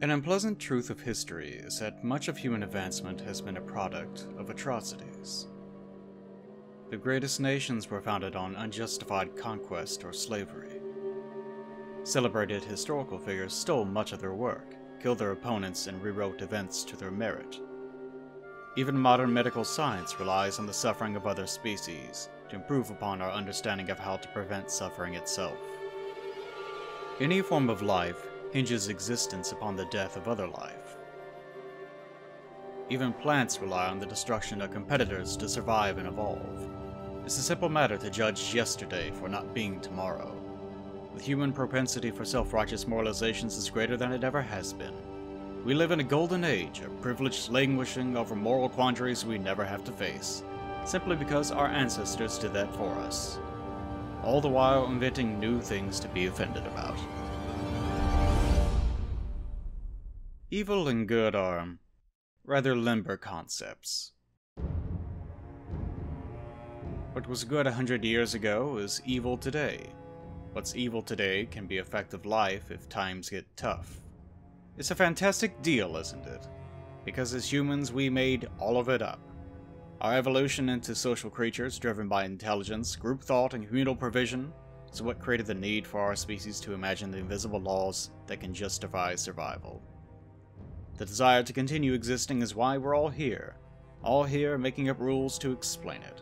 An unpleasant truth of history is that much of human advancement has been a product of atrocities. The greatest nations were founded on unjustified conquest or slavery. Celebrated historical figures stole much of their work, killed their opponents, and rewrote events to their merit. Even modern medical science relies on the suffering of other species to improve upon our understanding of how to prevent suffering itself. Any form of life hinges existence upon the death of other life. Even plants rely on the destruction of competitors to survive and evolve. It's a simple matter to judge yesterday for not being tomorrow. The human propensity for self-righteous moralizations is greater than it ever has been. We live in a golden age of privileged languishing over moral quandaries we never have to face, simply because our ancestors did that for us, all the while inventing new things to be offended about. Evil and good are rather limber concepts. What was good 100 years ago is evil today. What's evil today can be a fact of life if times get tough. It's a fantastic deal, isn't it? Because as humans we made all of it up. Our evolution into social creatures driven by intelligence, group thought, and communal provision is what created the need for our species to imagine the invisible laws that can justify survival. The desire to continue existing is why we're all here making up rules to explain it.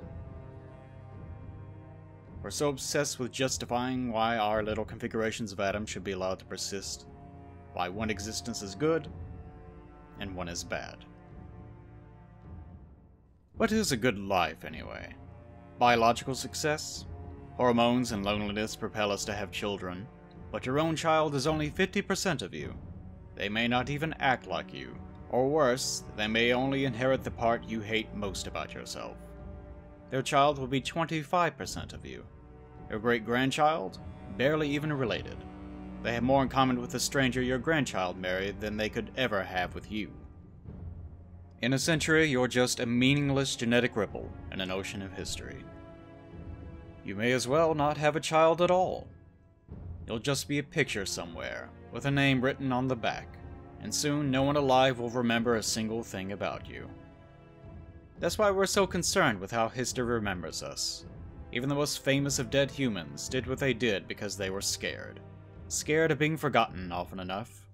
We're so obsessed with justifying why our little configurations of atoms should be allowed to persist, why one existence is good and one is bad. What is a good life, anyway? Biological success? Hormones and loneliness propel us to have children, but your own child is only 50% of you. They may not even act like you, or worse, they may only inherit the part you hate most about yourself. Their child will be 25% of you. Their great-grandchild? Barely even related. They have more in common with the stranger your grandchild married than they could ever have with you. In a century, you're just a meaningless genetic ripple in an ocean of history. You may as well not have a child at all. You'll just be a picture somewhere, with a name written on the back, and soon no one alive will remember a single thing about you. That's why we're so concerned with how history remembers us. Even the most famous of dead humans did what they did because they were scared. Scared of being forgotten often enough.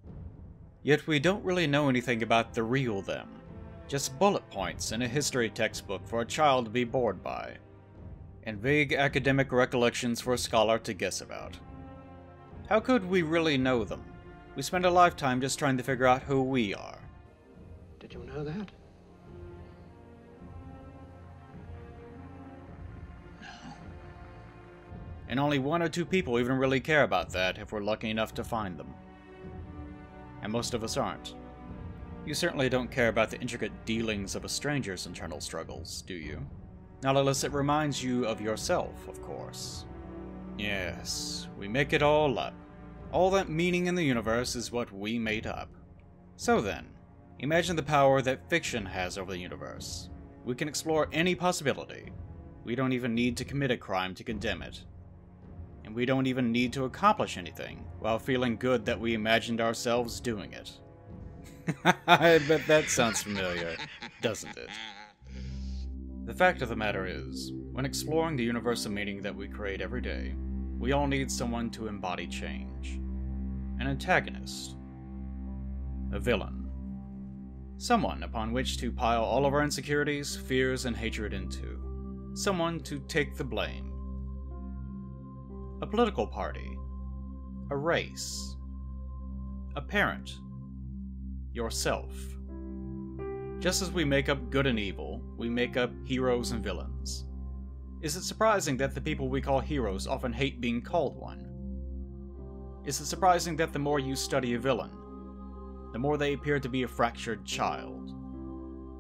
Yet we don't really know anything about the real them. Just bullet points in a history textbook for a child to be bored by, and vague academic recollections for a scholar to guess about. How could we really know them? We spend a lifetime just trying to figure out who we are. Did you know that? No. And only one or two people even really care about that if we're lucky enough to find them. And most of us aren't. You certainly don't care about the intricate dealings of a stranger's internal struggles, do you? Not unless it reminds you of yourself, of course. Yes, we make it all up. All that meaning in the universe is what we made up. So then, imagine the power that fiction has over the universe. We can explore any possibility. We don't even need to commit a crime to condemn it. And we don't even need to accomplish anything while feeling good that we imagined ourselves doing it. I bet that sounds familiar, doesn't it? The fact of the matter is, when exploring the universal meaning that we create every day, we all need someone to embody change. An antagonist. A villain. Someone upon which to pile all of our insecurities, fears, and hatred into. Someone to take the blame. A political party. A race. A parent. Yourself. Just as we make up good and evil, we make up heroes and villains. Is it surprising that the people we call heroes often hate being called one? Is it surprising that the more you study a villain, the more they appear to be a fractured child?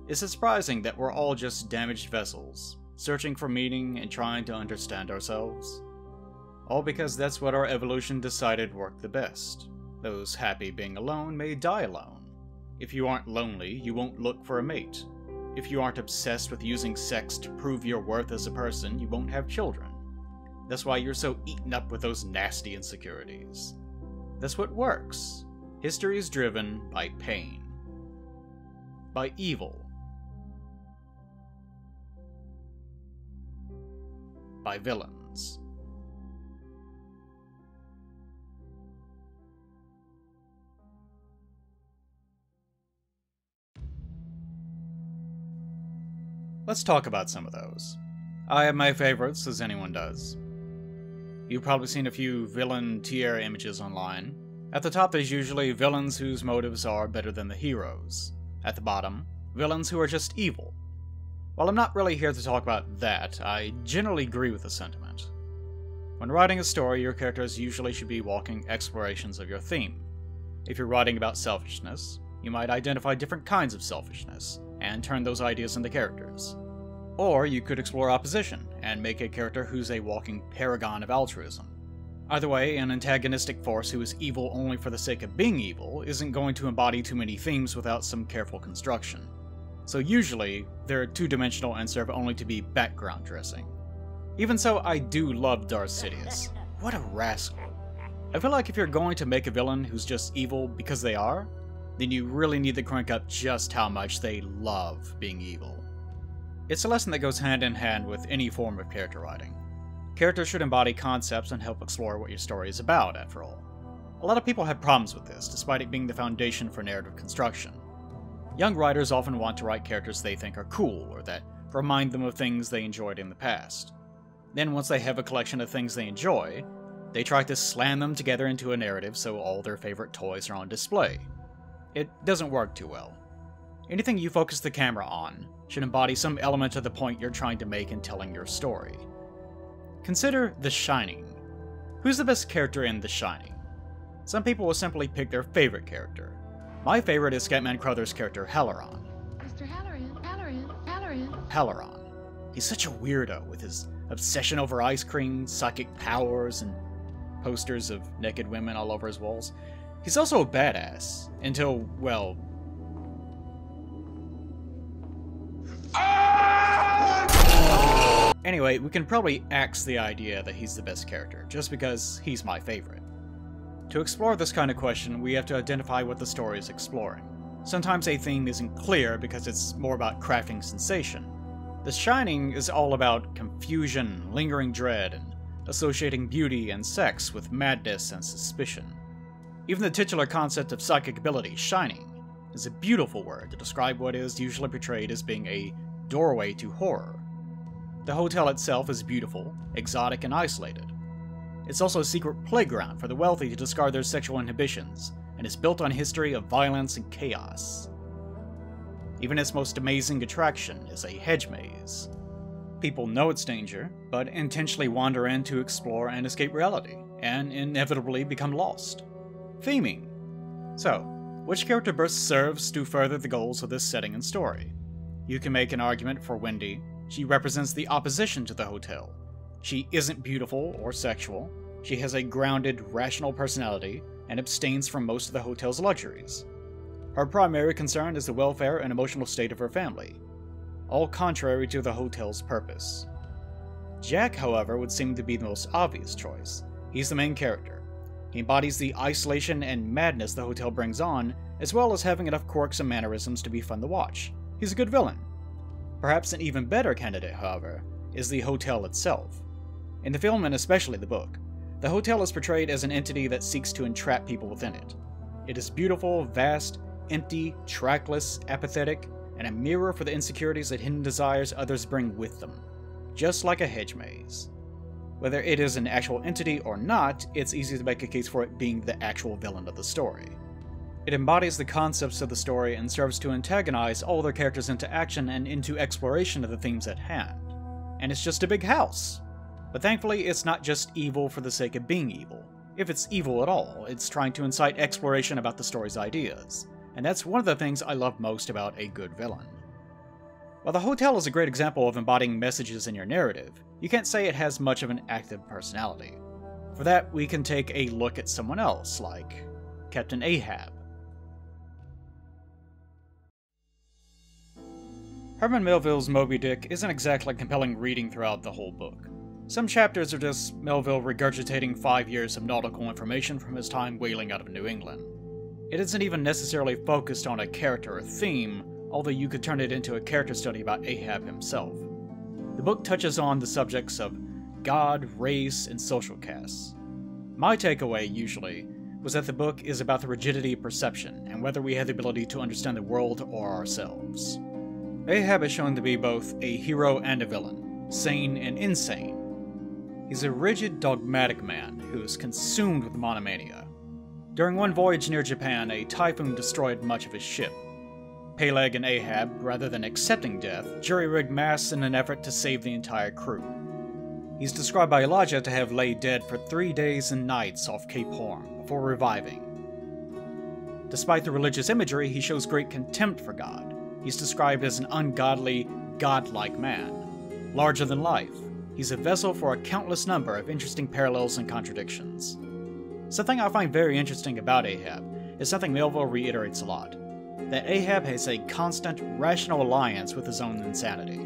Is it surprising that we're all just damaged vessels, searching for meaning and trying to understand ourselves? All because that's what our evolution decided worked the best. Those happy being alone may die alone. If you aren't lonely, you won't look for a mate. If you aren't obsessed with using sex to prove your worth as a person, you won't have children. That's why you're so eaten up with those nasty insecurities. That's what works. History is driven by pain, by evil, by villains. Let's talk about some of those. I have my favorites, as anyone does. You've probably seen a few villain tier images online. At the top there's usually villains whose motives are better than the heroes. At the bottom, villains who are just evil. While I'm not really here to talk about that, I generally agree with the sentiment. When writing a story, your characters usually should be walking explorations of your theme. If you're writing about selfishness, you might identify different kinds of selfishness, and turn those ideas into characters. Or you could explore opposition, and make a character who's a walking paragon of altruism. Either way, an antagonistic force who is evil only for the sake of being evil isn't going to embody too many themes without some careful construction. So usually, they're two-dimensional and serve only to be background dressing. Even so, I do love Darth Sidious. What a rascal. I feel like if you're going to make a villain who's just evil because they are, then you really need to crank up just how much they love being evil. It's a lesson that goes hand in hand with any form of character writing. Characters should embody concepts and help explore what your story is about, after all. A lot of people have problems with this, despite it being the foundation for narrative construction. Young writers often want to write characters they think are cool, or that remind them of things they enjoyed in the past. Then once they have a collection of things they enjoy, they try to slam them together into a narrative so all their favorite toys are on display. It doesn't work too well. Anything you focus the camera on should embody some element of the point you're trying to make in telling your story. Consider The Shining. Who's the best character in The Shining? Some people will simply pick their favorite character. My favorite is Scatman Crothers' character Halloran. Mr. Halloran. Halloran. He's such a weirdo with his obsession over ice cream, psychic powers, and posters of naked women all over his walls. He's also a badass, until, well... Anyway, we can probably axe the idea that he's the best character, just because he's my favorite. To explore this kind of question, we have to identify what the story is exploring. Sometimes a theme isn't clear because it's more about crafting sensation. The Shining is all about confusion, lingering dread, and associating beauty and sex with madness and suspicion. Even the titular concept of psychic ability, shining, is a beautiful word to describe what is usually portrayed as being a doorway to horror. The hotel itself is beautiful, exotic, and isolated. It's also a secret playground for the wealthy to discard their sexual inhibitions, and is built on a history of violence and chaos. Even its most amazing attraction is a hedge maze. People know it's danger, but intentionally wander in to explore and escape reality, and inevitably become lost. Theming. So, which character best serves to further the goals of this setting and story? You can make an argument for Wendy. She represents the opposition to the hotel. She isn't beautiful or sexual. She has a grounded, rational personality, and abstains from most of the hotel's luxuries. Her primary concern is the welfare and emotional state of her family, all contrary to the hotel's purpose. Jack, however, would seem to be the most obvious choice. He's the main character. He embodies the isolation and madness the hotel brings on, as well as having enough quirks and mannerisms to be fun to watch. He's a good villain. Perhaps an even better candidate, however, is the hotel itself. In the film, and especially the book, the hotel is portrayed as an entity that seeks to entrap people within it. It is beautiful, vast, empty, trackless, apathetic, and a mirror for the insecurities and hidden desires others bring with them, just like a hedge maze. Whether it is an actual entity or not, it's easy to make a case for it being the actual villain of the story. It embodies the concepts of the story and serves to antagonize all their characters into action and into exploration of the themes at hand. And it's just a big house. But thankfully, it's not just evil for the sake of being evil. If it's evil at all, it's trying to incite exploration about the story's ideas. And that's one of the things I love most about a good villain. While the hotel is a great example of embodying messages in your narrative, you can't say it has much of an active personality. For that, we can take a look at someone else, like Captain Ahab. Herman Melville's Moby Dick isn't exactly compelling reading throughout the whole book. Some chapters are just Melville regurgitating 5 years of nautical information from his time whaling out of New England. It isn't even necessarily focused on a character or theme, although you could turn it into a character study about Ahab himself. The book touches on the subjects of God, race, and social castes. My takeaway, usually, was that the book is about the rigidity of perception and whether we have the ability to understand the world or ourselves. Ahab is shown to be both a hero and a villain, sane and insane. He's a rigid, dogmatic man who is consumed with monomania. During one voyage near Japan, a typhoon destroyed much of his ship. Peleg and Ahab, rather than accepting death, jury-rigged masts in an effort to save the entire crew. He's described by Elijah to have laid dead for 3 days and nights off Cape Horn before reviving. Despite the religious imagery, he shows great contempt for God. He's described as an ungodly, godlike man. Larger than life, he's a vessel for a countless number of interesting parallels and contradictions. Something I find very interesting about Ahab is something Melville reiterates a lot, that Ahab has a constant, rational alliance with his own insanity.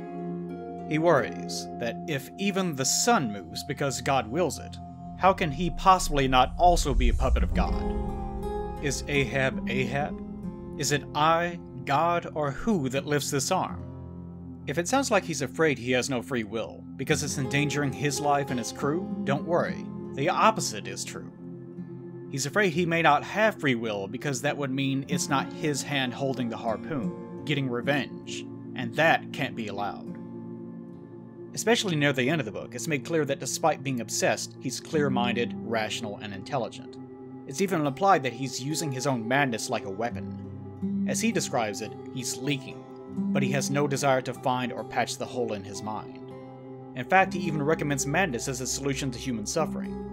He worries that if even the sun moves because God wills it, how can he possibly not also be a puppet of God? Is Ahab Ahab? Is it I, God, or who that lifts this arm? If it sounds like he's afraid he has no free will, because it's endangering his life and his crew, don't worry. The opposite is true. He's afraid he may not have free will because that would mean it's not his hand holding the harpoon, getting revenge, and that can't be allowed. Especially near the end of the book, it's made clear that despite being obsessed, he's clear-minded, rational, and intelligent. It's even implied that he's using his own madness like a weapon. As he describes it, he's leaking, but he has no desire to find or patch the hole in his mind. In fact, he even recommends madness as a solution to human suffering.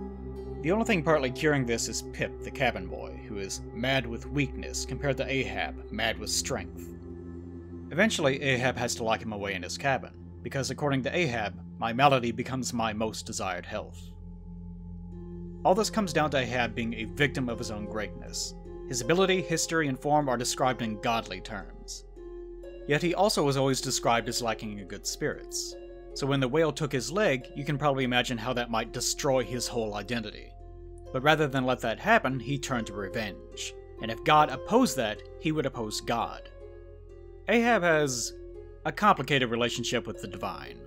The only thing partly curing this is Pip, the cabin boy, who is mad with weakness compared to Ahab, mad with strength. Eventually, Ahab has to lock him away in his cabin, because according to Ahab, my malady becomes my most desired health. All this comes down to Ahab being a victim of his own greatness. His ability, history, and form are described in godly terms. Yet he also was always described as lacking in good spirits. So when the whale took his leg, you can probably imagine how that might destroy his whole identity. But rather than let that happen, he turned to revenge. And if God opposed that, he would oppose God. Ahab has a complicated relationship with the divine.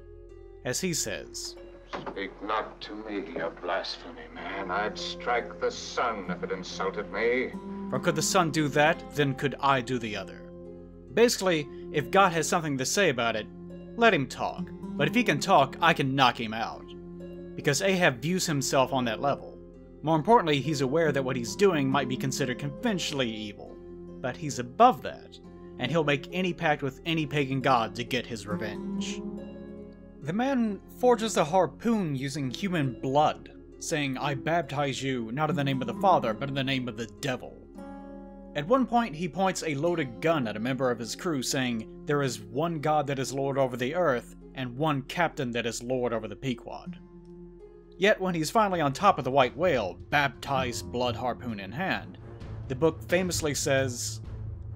As he says, "Speak not to me of blasphemy, man. I'd strike the sun if it insulted me." For could the sun do that, then could I do the other. Basically, if God has something to say about it, let him talk. But if he can talk, I can knock him out. Because Ahab views himself on that level. More importantly, he's aware that what he's doing might be considered conventionally evil. But he's above that, and he'll make any pact with any pagan god to get his revenge. The man forges a harpoon using human blood, saying, "I baptize you, not in the name of the Father, but in the name of the devil." At one point, he points a loaded gun at a member of his crew, saying, "There is one God that is Lord over the earth, and one captain that is Lord over the Pequod." Yet when he's finally on top of the white whale, baptized blood harpoon in hand, the book famously says,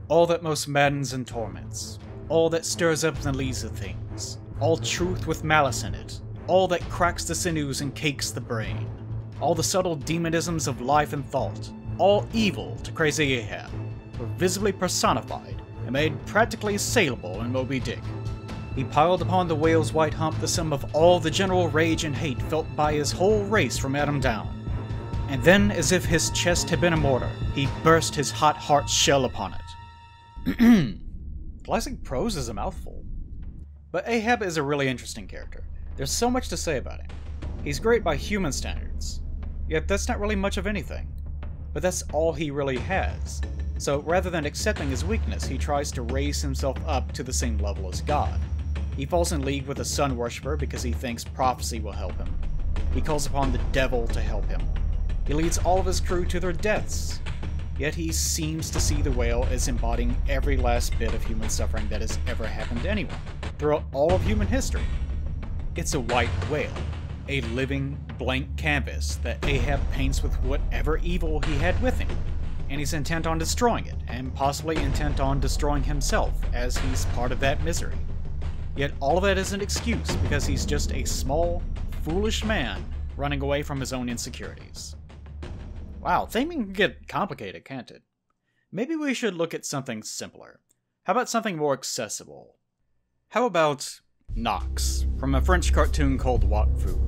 "All that most maddens and torments, all that stirs up the lees of things, all truth with malice in it, all that cracks the sinews and cakes the brain, all the subtle demonisms of life and thought, all evil to crazy Ahab, were visibly personified and made practically saleable in Moby Dick. He piled upon the whale's white hump the sum of all the general rage and hate felt by his whole race from Adam down. And then, as if his chest had been a mortar, he burst his hot heart's shell upon it." Classic prose is a mouthful. But Ahab is a really interesting character. There's so much to say about him. He's great by human standards, yet that's not really much of anything. But that's all he really has. So rather than accepting his weakness, he tries to raise himself up to the same level as God. He falls in league with a sun worshipper because he thinks prophecy will help him. He calls upon the devil to help him. He leads all of his crew to their deaths. Yet he seems to see the whale as embodying every last bit of human suffering that has ever happened to anyone, throughout all of human history. It's a white whale, a living, blank canvas that Ahab paints with whatever evil he had with him, and he's intent on destroying it, and possibly intent on destroying himself, as he's part of that misery. Yet all of that is an excuse, because he's just a small, foolish man running away from his own insecurities. Wow, theming can get complicated, can't it? maybe we should look at something simpler. How about something more accessible? How about Knox, from a French cartoon called Wakfu?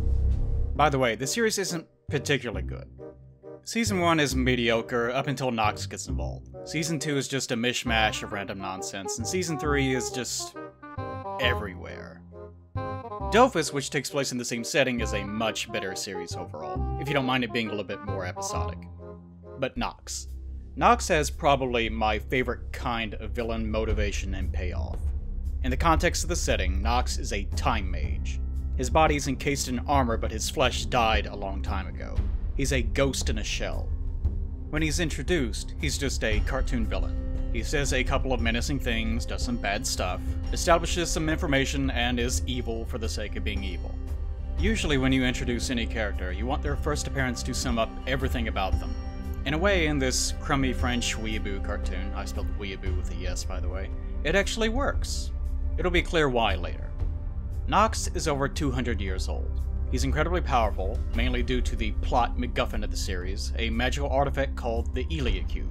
By the way, the series isn't particularly good. Season 1 is mediocre up until Knox gets involved. Season 2 is just a mishmash of random nonsense, and Season 3 is just everywhere. Dofus, which takes place in the same setting, is a much better series overall, if you don't mind it being a little bit more episodic. But Knox. Knox has probably my favorite kind of villain motivation and payoff. In the context of the setting, Knox is a time mage. His body is encased in armor, but his flesh died a long time ago. He's a ghost in a shell. When he's introduced, he's just a cartoon villain. He says a couple of menacing things, does some bad stuff, establishes some information, and is evil for the sake of being evil. Usually when you introduce any character, you want their first appearance to sum up everything about them. In a way, in this crummy French weeaboo cartoon, I spelled weeaboo with a S by the way, it actually works. It'll be clear why later. Knox is over 200 years old. He's incredibly powerful, mainly due to the plot MacGuffin of the series, a magical artifact called the Elia Cube.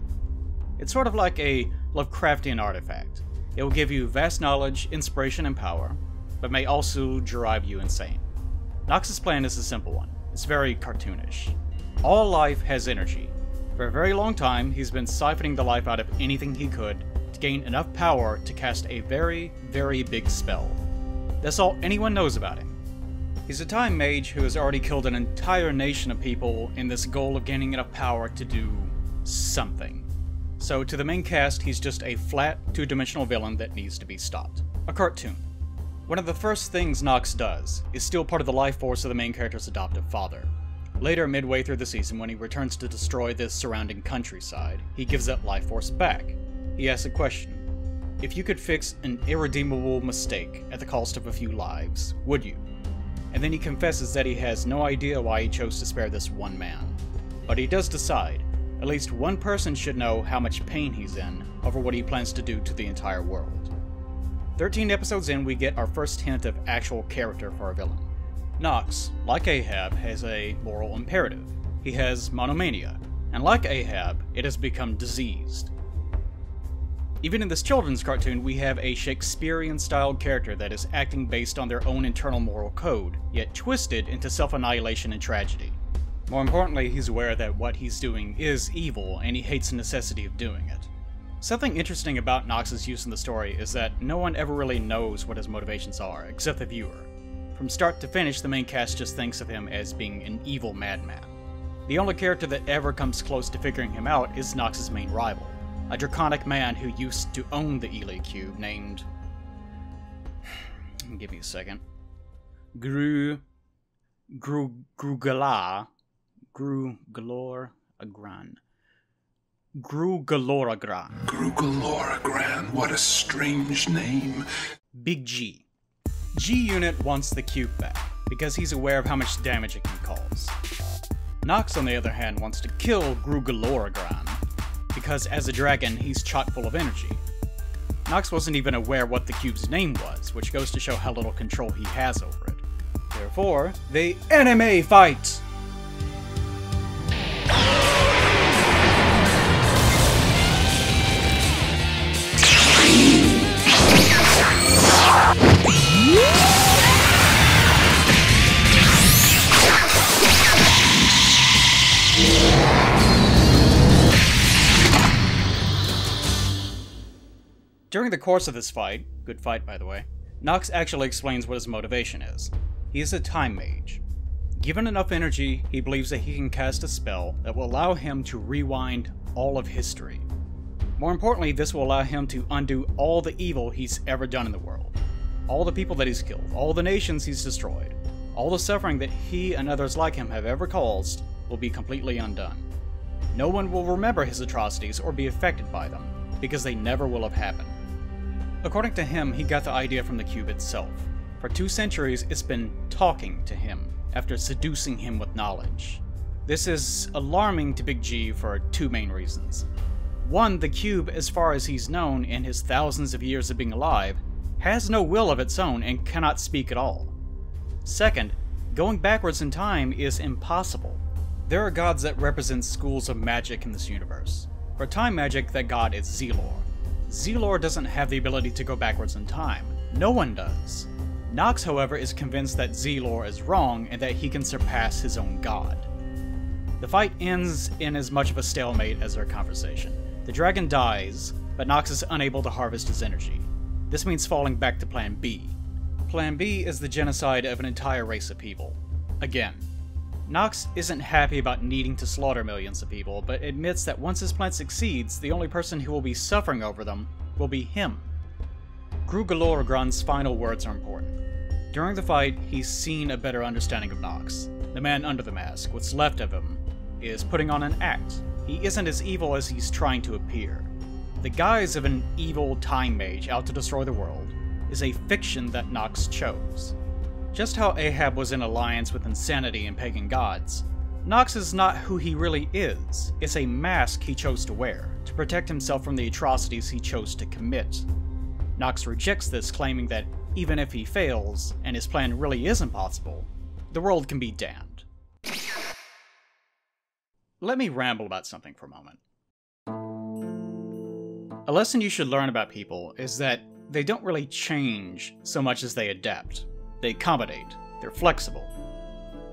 It's sort of like a Lovecraftian artifact. It will give you vast knowledge, inspiration, and power, but may also drive you insane. Knox's plan is a simple one. It's very cartoonish. All life has energy. For a very long time, he's been siphoning the life out of anything he could to gain enough power to cast a very, very big spell. That's all anyone knows about him. He's a time mage who has already killed an entire nation of people in this goal of gaining enough power to do something. So to the main cast, he's just a flat, two-dimensional villain that needs to be stopped. A cartoon. One of the first things Knox does is steal part of the life force of the main character's adoptive father. Later, midway through the season, when he returns to destroy the surrounding countryside, he gives that life force back. He asks a question. If you could fix an irredeemable mistake at the cost of a few lives, would you? And then he confesses that he has no idea why he chose to spare this one man. But he does decide. At least one person should know how much pain he's in over what he plans to do to the entire world. 13 episodes in, we get our first hint of actual character for our villain. Knox, like Ahab, has a moral imperative. He has monomania, and like Ahab, it has become diseased. Even in this children's cartoon, we have a Shakespearean-styled character that is acting based on their own internal moral code, yet twisted into self-annihilation and tragedy. More importantly, he's aware that what he's doing is evil, and he hates the necessity of doing it. Something interesting about Knox's use in the story is that no one ever really knows what his motivations are, except the viewer. From start to finish, the main cast just thinks of him as being an evil madman. The only character that ever comes close to figuring him out is Knox's main rival, a draconic man who used to own the Elia Cube named... Give me a second. Grugaloragran. Grugaloragran, what a strange name. Big G. G-Unit wants the cube back, because he's aware of how much damage it can cause. Knox, on the other hand, wants to kill Grugaloragran, because as a dragon, he's chock full of energy. Knox wasn't even aware what the cube's name was, which goes to show how little control he has over it. Therefore, they anime fight! During the course of this fight, good fight by the way, Knox actually explains what his motivation is. He is a time mage. Given enough energy, he believes that he can cast a spell that will allow him to rewind all of history. More importantly, this will allow him to undo all the evil he's ever done in the world. All the people that he's killed, all the nations he's destroyed, all the suffering that he and others like him have ever caused will be completely undone. No one will remember his atrocities or be affected by them, because they never will have happened. According to him, he got the idea from the cube itself. For 2 centuries, it's been talking to him, after seducing him with knowledge. This is alarming to Big G for 2 main reasons. One, the cube, as far as he's known in his thousands of years of being alive, has no will of its own and cannot speak at all. Second, going backwards in time is impossible. There are gods that represent schools of magic in this universe. For time magic, that god is Zelor. Zelor doesn't have the ability to go backwards in time. No one does. Knox, however, is convinced that Zelor is wrong and that he can surpass his own god. The fight ends in as much of a stalemate as their conversation. The dragon dies, but Knox is unable to harvest his energy. This means falling back to Plan B. Plan B is the genocide of an entire race of people. Again, Knox isn't happy about needing to slaughter millions of people, but admits that once his plan succeeds, the only person who will be suffering over them will be him. Grugolorogrun's final words are important. During the fight, he's seen a better understanding of Knox. The man under the mask, what's left of him, is putting on an act. He isn't as evil as he's trying to appear. The guise of an evil time mage out to destroy the world is a fiction that Knox chose. Just how Ahab was in alliance with insanity and pagan gods, Knox is not who he really is. It's a mask he chose to wear, to protect himself from the atrocities he chose to commit. Knox rejects this, claiming that even if he fails, and his plan really is impossible, the world can be damned. Let me ramble about something for a moment. A lesson you should learn about people is that they don't really change so much as they adapt. They accommodate. They're flexible.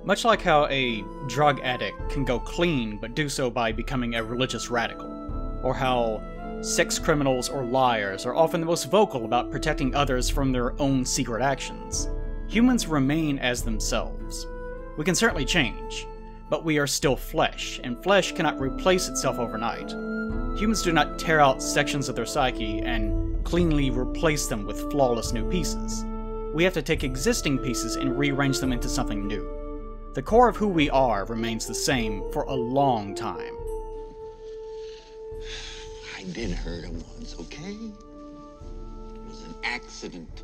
Much like how a drug addict can go clean but do so by becoming a religious radical, or how sex criminals or liars are often the most vocal about protecting others from their own secret actions. Humans remain as themselves. We can certainly change, but we are still flesh, and flesh cannot replace itself overnight. Humans do not tear out sections of their psyche and cleanly replace them with flawless new pieces. We have to take existing pieces and rearrange them into something new. The core of who we are remains the same for a long time. I did hurt him once, okay? It was an accident.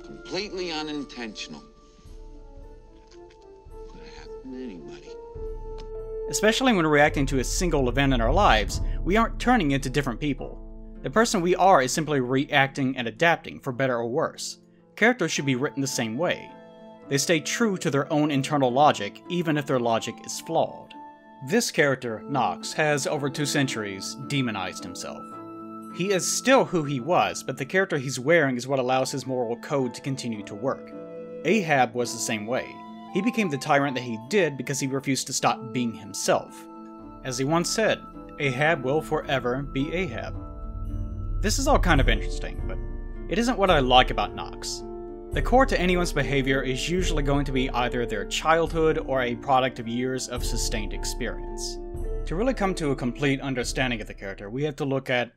Completely unintentional. Could have happened to anybody. Especially when reacting to a single event in our lives, we aren't turning into different people. The person we are is simply reacting and adapting, for better or worse. Characters should be written the same way. They stay true to their own internal logic, even if their logic is flawed. This character, Knox, has over 2 centuries demonized himself. He is still who he was, but the character he's wearing is what allows his moral code to continue to work. Ahab was the same way. He became the tyrant that he did because he refused to stop being himself. As he once said, Ahab will forever be Ahab. This is all kind of interesting, but it isn't what I like about Knox. The core to anyone's behavior is usually going to be either their childhood or a product of years of sustained experience. To really come to a complete understanding of the character, we have to look at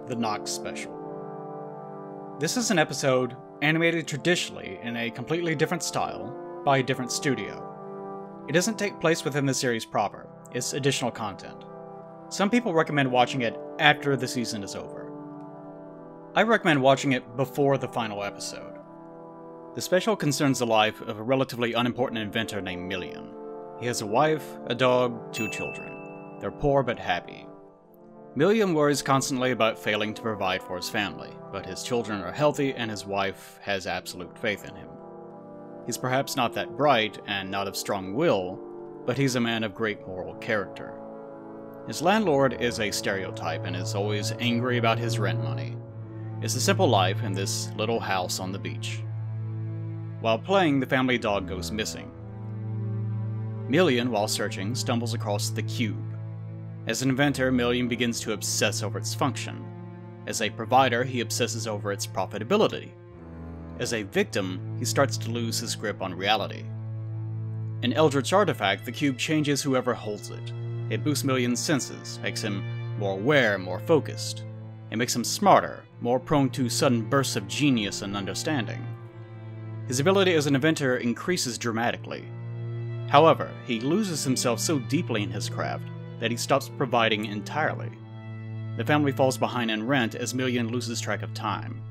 the Knox Special. This is an episode animated traditionally in a completely different style by a different studio. It doesn't take place within the series proper, it's additional content. Some people recommend watching it after the season is over. I recommend watching it before the final episode. The special concerns the life of a relatively unimportant inventor named Million. He has a wife, a dog, 2 children. They're poor but happy. Million worries constantly about failing to provide for his family, but his children are healthy and his wife has absolute faith in him. He's perhaps not that bright and not of strong will, but he's a man of great moral character. His landlord is a stereotype and is always angry about his rent money. It's a simple life in this little house on the beach. While playing, the family dog goes missing. Million, while searching, stumbles across the cube. As an inventor, Million begins to obsess over its function. As a provider, he obsesses over its profitability. As a victim, he starts to lose his grip on reality. An eldritch artifact, the cube changes whoever holds it. It boosts Million's senses, makes him more aware, more focused. It makes him smarter, more prone to sudden bursts of genius and understanding. His ability as an inventor increases dramatically. However, he loses himself so deeply in his craft that he stops providing entirely. The family falls behind in rent as Million loses track of time.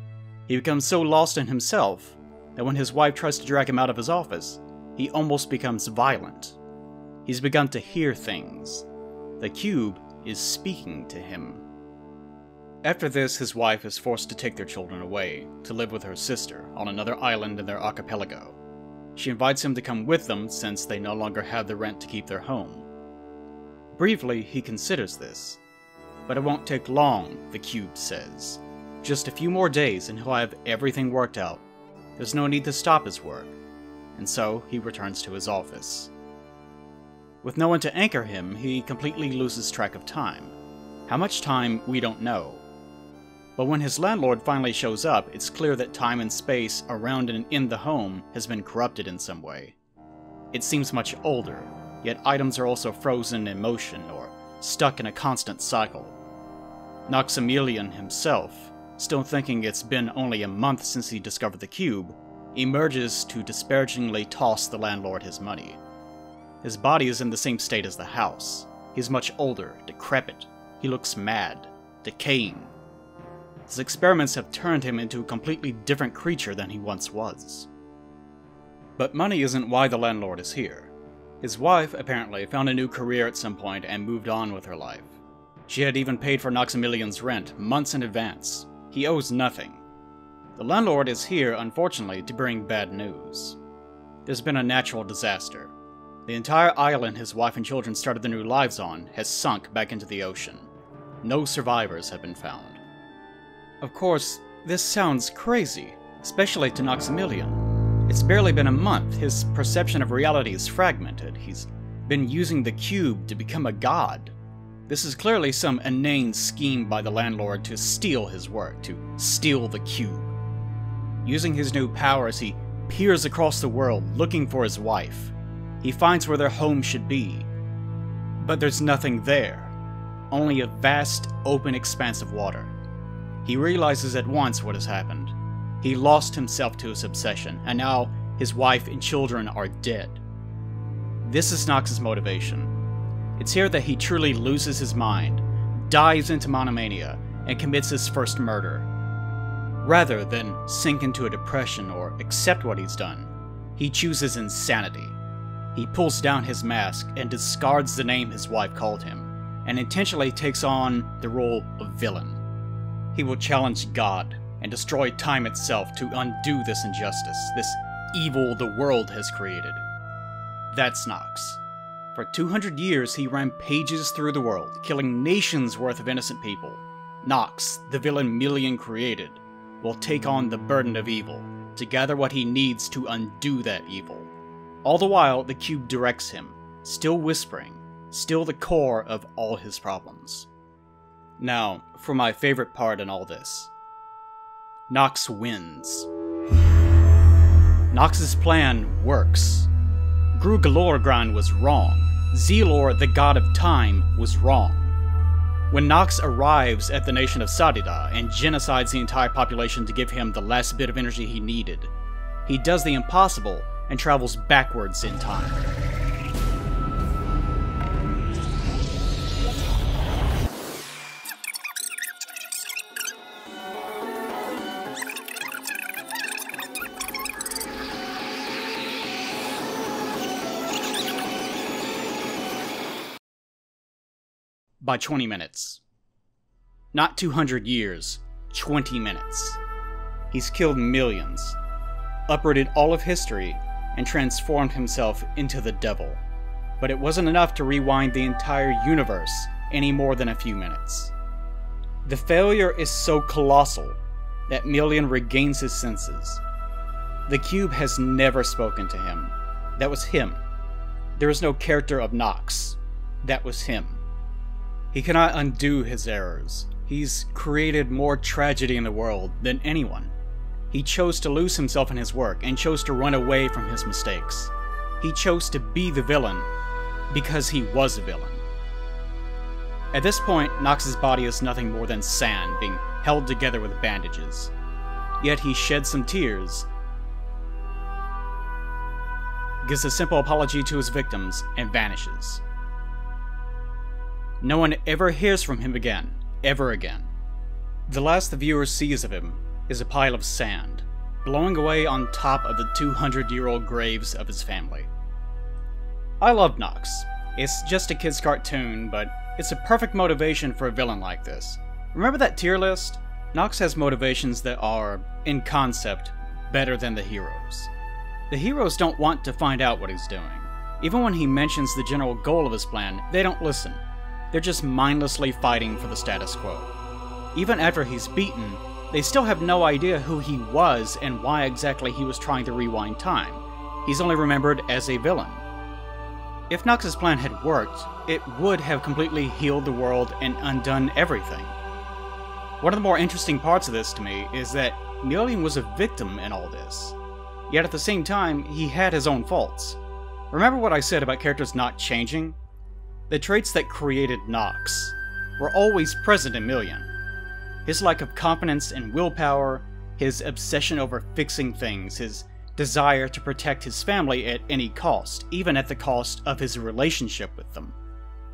He becomes so lost in himself that when his wife tries to drag him out of his office, he almost becomes violent. He's begun to hear things. The cube is speaking to him. After this, his wife is forced to take their children away, to live with her sister on another island in their archipelago. She invites him to come with them since they no longer have the rent to keep their home. Briefly, he considers this. But it won't take long, the cube says. Just a few more days and he'll have everything worked out. There's no need to stop his work. And so, he returns to his office. With no one to anchor him, he completely loses track of time. How much time, we don't know. But when his landlord finally shows up, it's clear that time and space around and in the home has been corrupted in some way. It seems much older, yet items are also frozen in motion or stuck in a constant cycle. Knoxamelian himself, still thinking it's been only a month since he discovered the cube, emerges to disparagingly toss the landlord his money. His body is in the same state as the house. He's much older, decrepit. He looks mad, decaying. His experiments have turned him into a completely different creature than he once was. But money isn't why the landlord is here. His wife, apparently, found a new career at some point and moved on with her life. She had even paid for Knoxamelian's rent months in advance. He owes nothing. The landlord is here, unfortunately, to bring bad news. There's been a natural disaster. The entire island his wife and children started their new lives on has sunk back into the ocean. No survivors have been found. Of course, this sounds crazy, especially to Knoxamelian. It's barely been a month, his perception of reality is fragmented, he's been using the cube to become a god. This is clearly some inane scheme by the landlord to steal his work, to steal the cube. Using his new powers, he peers across the world looking for his wife. He finds where their home should be. But there's nothing there. Only a vast, open expanse of water. He realizes at once what has happened. He lost himself to his obsession, and now his wife and children are dead. This is Knox's motivation. It's here that he truly loses his mind, dives into monomania, and commits his first murder. Rather than sink into a depression or accept what he's done, he chooses insanity. He pulls down his mask and discards the name his wife called him, and intentionally takes on the role of villain. He will challenge God and destroy time itself to undo this injustice, this evil the world has created. That's Knox. For 200 years he rampages through the world, killing nations worth of innocent people. Knox, the villain Melian created, will take on the burden of evil, to gather what he needs to undo that evil. All the while, the cube directs him, still whispering, still the core of all his problems. Now, for my favorite part in all this. Knox wins. Knox's plan works. Gru Galorgran was wrong. Zelor, the god of time, was wrong. When Knox arrives at the nation of Sadida and genocides the entire population to give him the last bit of energy he needed, he does the impossible and travels backwards in time. By 20 minutes. Not 200 years, 20 minutes. He's killed millions, uprooted all of history, and transformed himself into the devil. But it wasn't enough to rewind the entire universe any more than a few minutes. The failure is so colossal that Melian regains his senses. The cube has never spoken to him. That was him. There is no character of Knox. That was him. He cannot undo his errors. He's created more tragedy in the world than anyone. He chose to lose himself in his work and chose to run away from his mistakes. He chose to be the villain because he was a villain. At this point, Knox's body is nothing more than sand being held together with bandages. Yet he sheds some tears, gives a simple apology to his victims, and vanishes. No one ever hears from him again, ever again. The last the viewer sees of him is a pile of sand, blowing away on top of the 200-year-old graves of his family. I love Knox. It's just a kid's cartoon, but it's a perfect motivation for a villain like this. Remember that tier list? Knox has motivations that are, in concept, better than the heroes. The heroes don't want to find out what he's doing. Even when he mentions the general goal of his plan, they don't listen. They're just mindlessly fighting for the status quo. Even after he's beaten, they still have no idea who he was and why exactly he was trying to rewind time. He's only remembered as a villain. If Knox's plan had worked, it would have completely healed the world and undone everything. One of the more interesting parts of this to me is that Million was a victim in all this. Yet at the same time, he had his own faults. Remember what I said about characters not changing? The traits that created Knox were always present in Million. His lack of confidence and willpower, his obsession over fixing things, his desire to protect his family at any cost, even at the cost of his relationship with them.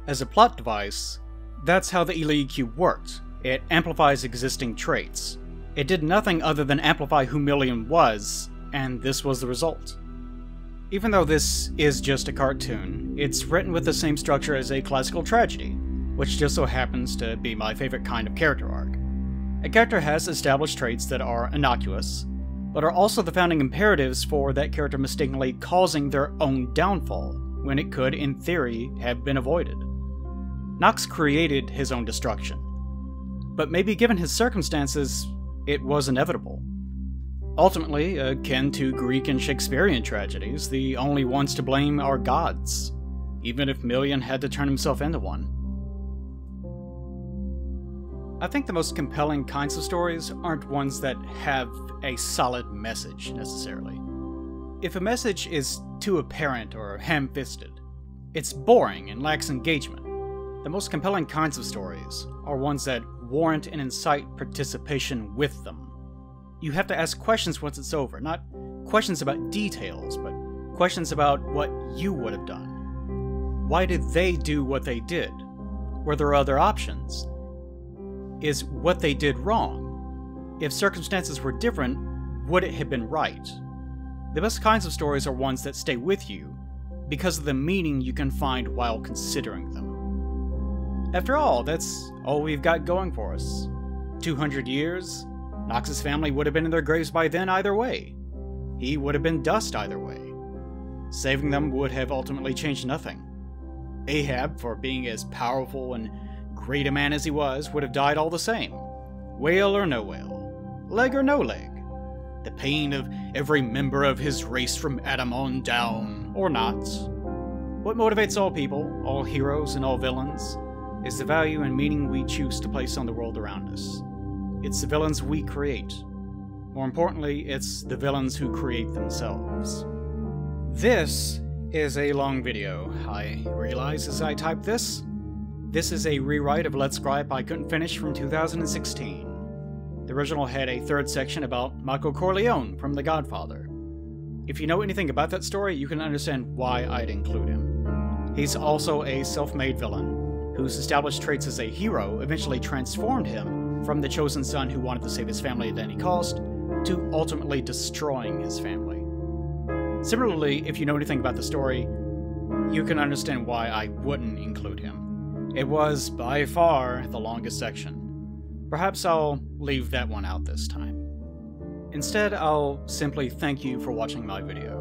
As a plot device, that's how the Elite Cube worked. It amplifies existing traits. It did nothing other than amplify who Million was, and this was the result. Even though this is just a cartoon, it's written with the same structure as a classical tragedy, which just so happens to be my favorite kind of character arc. A character has established traits that are innocuous, but are also the founding imperatives for that character mistakenly causing their own downfall, when it could, in theory, have been avoided. Knox created his own destruction, but maybe given his circumstances, it was inevitable. Ultimately, akin to Greek and Shakespearean tragedies, the only ones to blame are gods, even if Million had to turn himself into one. I think the most compelling kinds of stories aren't ones that have a solid message, necessarily. If a message is too apparent or ham-fisted, it's boring and lacks engagement. The most compelling kinds of stories are ones that warrant and incite participation with them. You have to ask questions once it's over, not questions about details, but questions about what you would have done. Why did they do what they did? Were there other options? Is what they did wrong? If circumstances were different, would it have been right? The best kinds of stories are ones that stay with you because of the meaning you can find while considering them. After all, that's all we've got going for us. 200 years? Knox's family would have been in their graves by then either way. He would have been dust either way. Saving them would have ultimately changed nothing. Ahab, for being as powerful and great a man as he was, would have died all the same. Whale or no whale. Leg or no leg. The pain of every member of his race from Adam on down, or not. What motivates all people, all heroes and all villains, is the value and meaning we choose to place on the world around us. It's the villains we create. More importantly, it's the villains who create themselves. This is a long video, I realize as I type this. This is a rewrite of Let's Gripe I couldn't finish from 2016. The original had a third section about Michael Corleone from The Godfather. If you know anything about that story, you can understand why I'd include him. He's also a self-made villain, whose established traits as a hero eventually transformed him from the chosen son who wanted to save his family at any cost, to ultimately destroying his family. Similarly, if you know anything about the story, you can understand why I wouldn't include him. It was, by far, the longest section. Perhaps I'll leave that one out this time. Instead, I'll simply thank you for watching my video.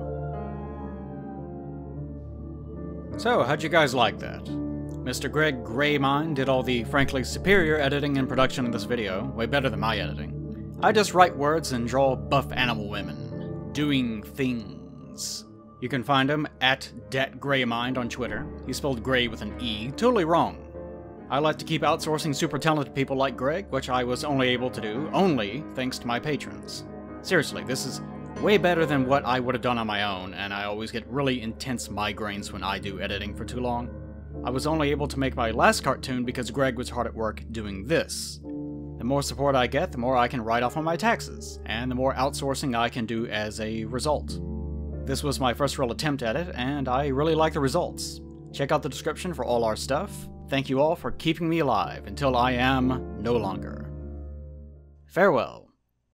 So, how'd you guys like that? Mr. Greg Greymine did all the frankly superior editing and production in this video, way better than my editing. I just write words and draw buff animal women, doing things. You can find him at @DatGreymind on Twitter. He spelled Grey with an E, totally wrong. I like to keep outsourcing super talented people like Greg, which I was only able to do, only thanks to my patrons. Seriously, this is way better than what I would have done on my own, and I always get really intense migraines when I do editing for too long. I was only able to make my last cartoon because Greg was hard at work doing this. The more support I get, the more I can write off on my taxes, and the more outsourcing I can do as a result. This was my first real attempt at it, and I really like the results. Check out the description for all our stuff. Thank you all for keeping me alive until I am no longer. Farewell.